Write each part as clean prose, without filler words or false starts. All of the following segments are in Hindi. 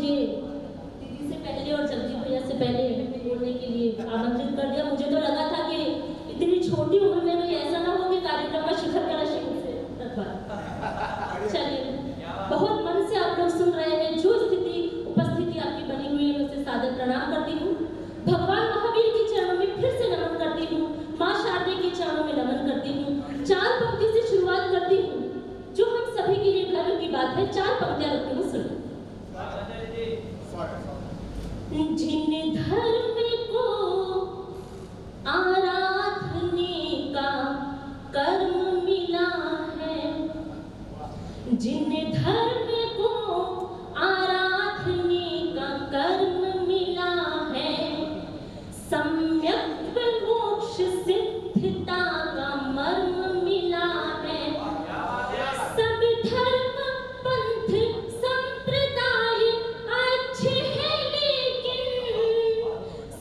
मुझे दीदी से पहले और जगदीप भैया से पहले बोलने के लिए आमंत्रित कर दिया। मुझे तो लगा था कि इतनी छोटी उम्र में तो ऐसा ना हो कि कार्यक्रम का शिखर मेरा शिखर से रखवा। चलिए, बहुत मन से आप लोग सुन रहे हैं। जो स्थिति उपस्थिति आपकी बनी हुई है, मैं उसे सादर प्रणाम करती हूँ। भगवान महावीर के चरणों में फिर से नमन करती हूँ। माँ शारदे के चरणों में नमन करती हूँ। 4 पंक्ति से शुरुआत करती हूँ, जो हम सभी के लिए गर्व की बात है। 4 पंक्तियां रखती हूँ, सुनो। जिन धर्म को आराधने का कर्म मिला है, जिन धर्म को आराधने का कर्म मिला है, सम्यक मोक्ष सिद्धता का मर्म मिला है। सब धर्म पंथ संप्रदाय अच्छे हैं, लेकिन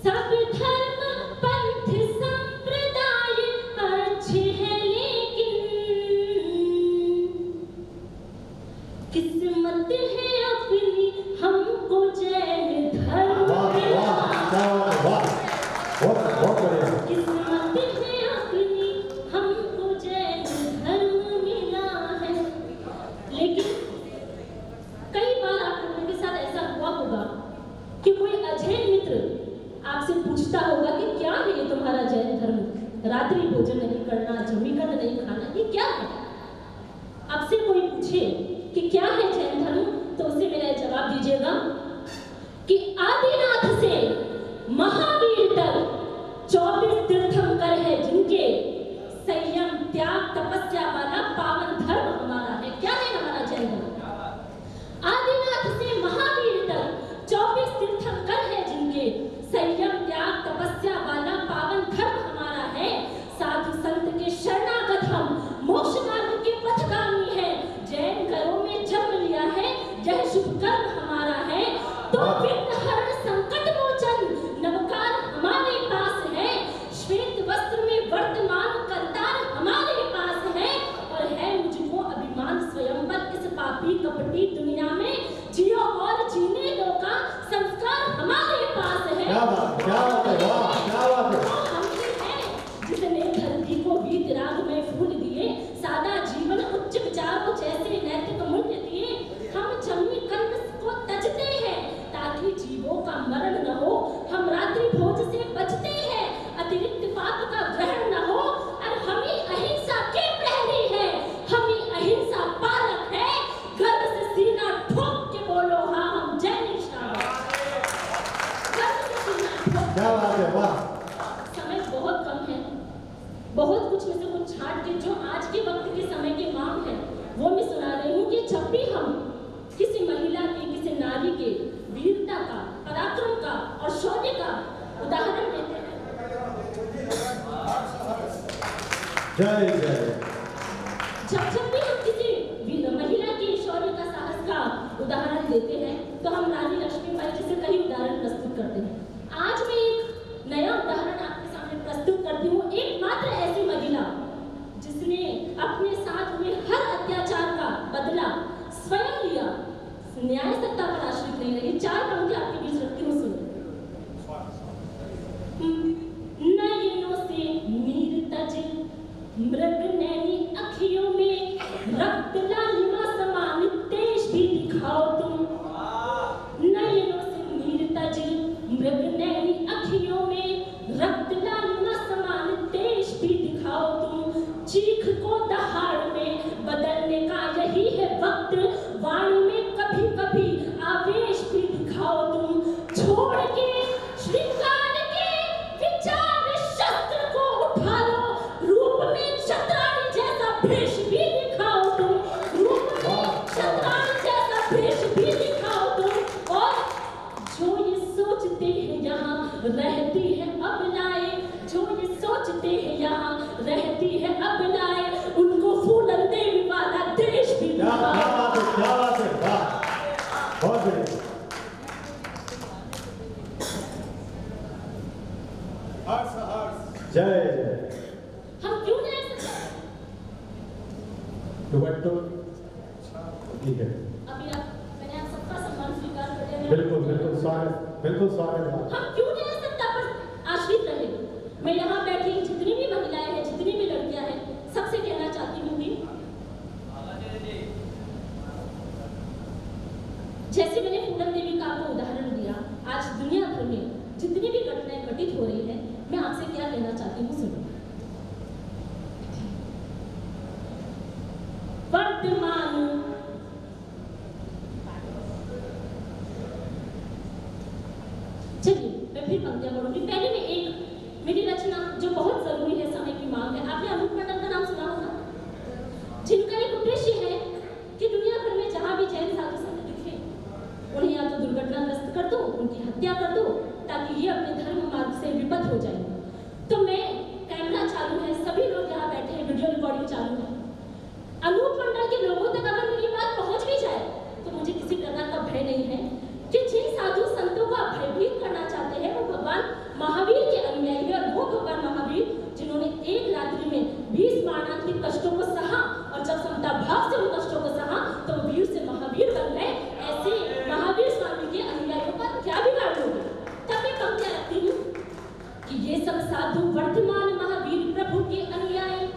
सब धर्म पंथ संप्रदाय अच्छे हैं, लेकिन किस्मत है अपनी हमको जैन धर्म मिला। किस्मत है अपनी हमको जैन धर्म मिला है। लेकिन कई बार आप लोगों के साथ ऐसा हुआ होगा कि कोई अजैन मित्र आपसे पूछता होगा कि क्या है ये तुम्हारा जैन धर्म, रात्रि भोजन नहीं करना, जमीकंद नहीं खाना, ये क्या है? आपसे कोई पूछे कि क्या है जैन धर्म, तो उसे मेरा जवाब दीजिएगा कि आदिनाथ से महावीर तक 24 तीर्थंकर है, जिनके संयम त्याग तपस्या वाला पावन धर्म हमारा है। क्या है हमारा जैन धर्म? आदिनाथ से महावीर तक 24 तीर्थंकर है, जिनके संयम त्याग तपस्या वाला पावन धर्म हमारा है। साधु संत के शरणागत हम मोक्ष मार्ग के पथगामी है। जैन घरों में जन्म लिया है, यह शुभ कर्म हमारा है। तो विघ्न हरण संकट मोचन नवकार हमारे पास है। श्वेत वस्त्र में वर्तमान करतार हमारे पास है। और है मुझको अभिमान स्वयंवर इस पापी कपटी दुनिया में, जियो और जीने दो का संस्कार हमारे पास है। क्या बात है, क्या बात है। जिसने धरती को वीत राग में फूल दिए, सादा जीवन उच्च विचारों जैसे नैतिक मूल्य दिए। हम जमी कर्म को तजते हैं ताकि जीवों का मरण न हो। हम रात्रि भोज से बचते हैं, अतिरिक्त पाप का ग्रहण न हो। और हम ही अहिंसा के प्रहरी है, हम ही अहिंसा पालक है। गर्व से सीना ठोक के बोलो, हाँ हम जैन शाह। गर्व से सीना ठोक। क्या बात है, वाह। समय बहुत कम है, बहुत कुछ में से कुछ छाट के जो आज के वक्त के समय की मांग है वो मैं सुना रही हूँ कि जब भी हम किसी महिला के, किसी नारी के वीरता का, पराक्रम का और शौर्य का उदाहरण देते हैं, जय जय। जब भी हम किसी महिला के शौर्य का, साहस का उदाहरण देते हैं, तो हम रानी लक्ष्मीबाई जी से कई उदाहरण प्रस्तुत करते हैं। आज मैं एक नया उदाहरण आपके सामने प्रस्तुत करती हूँ। एकमात्र ऐसी महिला जिसने अपने साथ हुए हर अत्याचार का बदला स्वयं लिया, न्याय सत्ता पर आश्रित नहीं रही। 4 पंक्तियां आपके बीच रखती हूँ, सुनो। नयनों से नीर तज मृग नैनी अखियों में, रक्त लालिमा समान तेज भी दिखाओ तुम। नयनों से नीर तज मृग नैनी अखियों में, रक्त लालिमा समान तेज भी दिखाओ तुम। चीख को दहाड़ में बदलने का यही है वक्त, वाणी में कभी कभी आवेश भी दिखाओ तुम। छोड़ के श्रृंगार के विचार शस्त्र को उठा लो, रूप में क्षत्राणी जैसा भेष भी दिखाओ तुम। रूप में क्षत्राणी जैसा भेष भी दिखाओ तुम। और जो ये सोचते हैं यहाँ रहती है अबलाएं, जो ये सोचते हैं यहाँ रहती है अबलाएं, उनको फूलन देवी वाला देश भी क्या बात है, क्या बात है, वाह, बहुत बढ़िया। जय जय। हम क्यों नहीं सकते? दुपट्टो ठीक है। अभी मैंने आप सबका सम्मान स्वीकार कर लिया। बिल्कुल बिल्कुल स्वागत है। हम क्यों नहीं सत्ता पर आश्रित रहे? मैं यहाँ बैठी जितनी भी महिलाएं हैं, जितनी भी लड़कियां हैं, सबसे कहना चाहती हूँ कि जैसे मैंने पूनम देवी का आपको उदाहरण दिया, आज दुनिया भर में जितनी भी घटनाएं घटित हो रही है, मैं आपसे क्या कहना चाहती हूँ सुनो। वर्तमान चलिए मैं फिर पंक्तियां पढ़ूंगी। पहले में एक मेरी रचना जो बहुत जरूरी है, समय की मांग है। आपने अनूप मंडल का नाम सुना होगा, जिनका एक उद्देश्य है कि दुनिया भर में जहां भी जैन साधु संत दिखे, उन्हें या तो दुर्घटनाग्रस्त कर दो, उनकी हत्या कर दो, ताकि ये अपने धर्म मार्ग से विपद हो जाए। तो मैं, कैमरा चालू है, सभी लोग यहाँ बैठे हैं, वीडियो रिकॉर्डिंग चालू है। अनूप मंडल के लोगों तक अगर मेरी बात पहुंच भी जाए तो मुझे किसी प्रकार का भय नहीं है कि जिन साधु संतों को आप भयभीत करना चाहते हैं वो भगवान महावीर के अनुयायी है, और वो भगवान महावीर जिन्होंने एक रात्रि में 20 मारणांतिक कष्टों को सहा, और जब समता भाव से उन कष्टों को सहा तो वो वीर से महावीर बन गए। ऐसे महावीर स्वामी के अनुयायियों का क्या बिगाड़ लोगे? तब मैं पंक्तियां रखती हूँ कि ये सब साधु वर्तमान महावीर प्रभु के अनुयायी,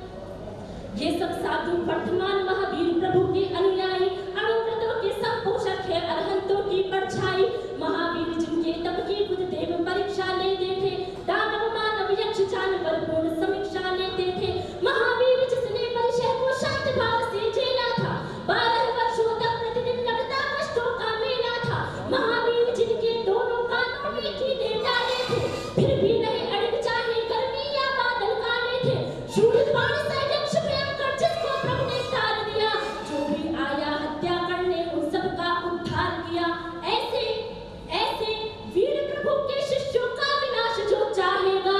ये सब साधु वर्तमान महावीर प्रभु के अनुयायी, अणुव्रतों के सब पोषक है, अरहंतों की परछाई, महावीर जिनके तप की खुद देव परीक्षा लेते थे, दानव मानव यक्ष जानवर पूर्ण समीक्षा लेते थे, महावीर जिसने परिचय को शांत भाव से झेला था, 12 वर्षों तक प्रतिदिन लगता कष्टों का मेला था, महावीर जिनके दोनों कानों में कीड़े डाले थे, फिर भी नहीं अड़क चाहे गर्मी या बादल काले थे, शूल बाण से यक्ष भयंकर जिसको प्रभु ने तार दिया, जो भी आया हत्या करने उन सबका उद्धार किया। ऐसे ऐसे वीर प्रभु के शिष्यों का विनाश जो चाहेगा,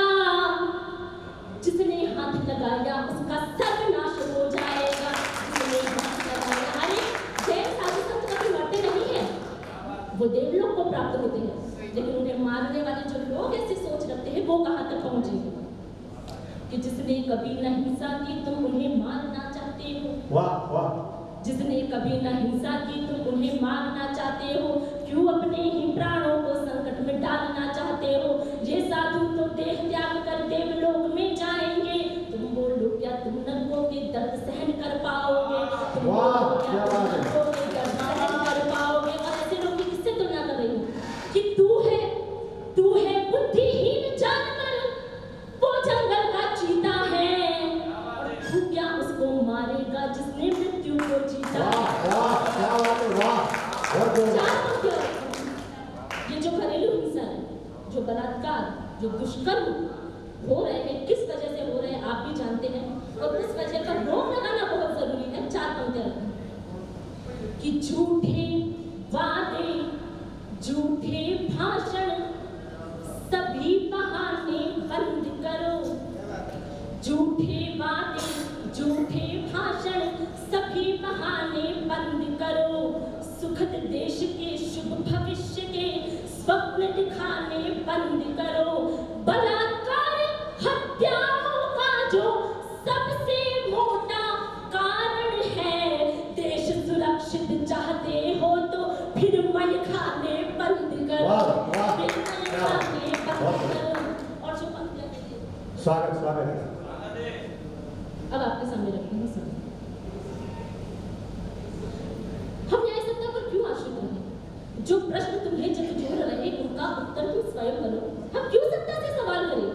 जिसने हाथ लगाया उसका सर्वनाश हो जाएगा, जिसने हाथ लगाया। अरे जैन साधु संत कभी मरते नहीं है, वो देवलोक को प्राप्त होते हैं, लेकिन उन्हें मारने वाले जो लोग ऐसी सोच रखते हैं वो कहाँ तक पहुंचे कि जिसने कभी न हिंसा की तुम उन्हें मारना चाहते हो। वाह वाह। जिसने कभी न हिंसा की तुम उन्हें मारना चाहते हो, क्यों अपने ही प्राणों को संकट में डालना चाहते हो। ये साधु तो देह त्याग कर देवलोक में जाएंगे, तुम बोलो क्या तुम नरकों के दर्द सहन कर पाओगे? तुम बोलो क्या तुम नरकों के दर्द सहन कर पाओगे? और ऐसे लोग की किससे तुलना कर रही हूँ कि तू है बुद्धिहीन जानवर, वो जंगल का चीता है, और तू क्या उसको मारेगा जिसने मृत्यु को जीता। ये जो घरेलू हिंसा है, जो बलात्कार, जो दुष्कर्म हो रहे हैं, किस वजह से हो रहे हैं आप भी जानते हैं, और उस वजह पर रोक लगाना बहुत जरूरी है। 4 पंक्तियां रखें कि झूठे वादे, झूठे भाषण, सभी बहाने बंद करो, झूठे वादे, झूठे भाषण, सभी बहाने बंद करो, सुखद देश के शुभ भविष्य के स्वप्न दिखाने बंद करो, बलात्कार हत्याओं का जो सबसे मोटा कारण है, देश सुरक्षित चाहते हो तो फिर मय खाने बंद करो, फिर मय खाने बंद करो। और जो पंक्तियां कहती हैं, स्वागत है। अब आपके सामने रखते हैं सब। हम न्याय सत्ता पर क्यों आश्रित रहे? जो प्रश्न तुम्हें झकझोर रहे उनका उत्तर तुम स्वयं करो। हम क्यों सत्ता से सवाल करें?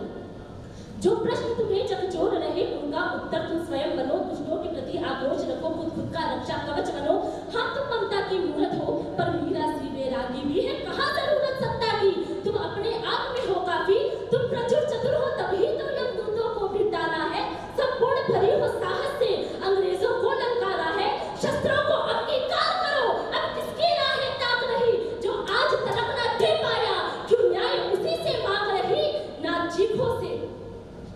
जो प्रश्न तुम्हें झकझोर रहे उनका उत्तर तुम स्वयं बनो, दुष्टों के प्रति आक्रोश रखो, खुद का रक्षा कवच बनो। हाँ तुम ममता की मूर्त हो, पर मीरा सी वैरागी भी है, कहाँ जरूरत सत्ता की? तुम अपने आप में हो काफी, तुम प्रचुर चतुर हो, तभी तो यमदूतों को भी डाला है, संपूर्ण भरी हो साहस से अंग्रेजों को ललकारा है, शस्त्रों को अंगीकार करो, अब किसकी राहें ताक रही, जो आज तलक न दे पाया, क्यों न्याय उसी से मांग रही, ना चीखों से,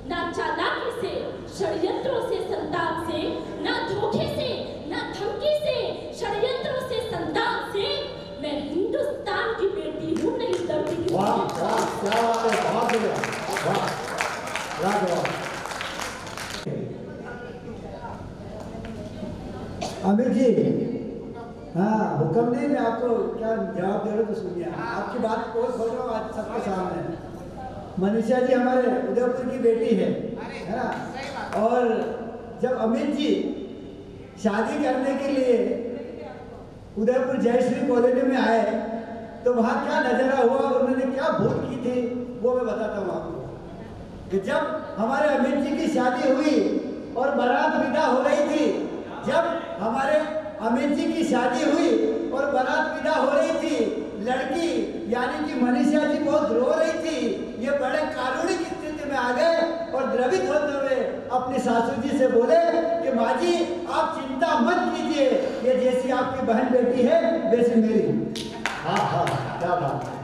ना चालाकी से, षड्यंत्रों से, संताप से, ना धोखे से, ना धमकी से, षड्यंत्रों से, संताप से, मैं हिंदुस्तान की बेटी हूँ, नहीं डरती किसी से। वाह वाह, क्या बात है, बहुत बढ़िया, वाह, लाजवाब। आमिर जी, हाँ हुक्म नहीं, मैं आपको क्या जवाब दे रहा हूँ तो सुनिए। आपकी बात को खोल रहा हूँ आज सबके सामने। मनीषा जी हमारे उदयपुर की बेटी है ना। और जब अमित जी शादी करने के लिए उदयपुर जयश्री कॉलोनी में आए तो वहाँ क्या नजारा हुआ और उन्होंने क्या भूल की थी वो मैं बताता हूँ आपको। कि जब हमारे अमित जी की शादी हुई और बारात विदा हो रही थी, जब हमारे अमित जी की शादी हुई और बारात विदा हो रही थी, लड़की यानी कि मनीषा जी बहुत रो रही थी। ये बड़े कानूनी की स्थिति में आ गए और द्रवित होते हुए अपनी सासू जी से बोले कि माँ जी आप चिंता मत कीजिए, ये जैसी आपकी बहन बेटी है वैसी मेरी। हाँ हाँ क्या बात।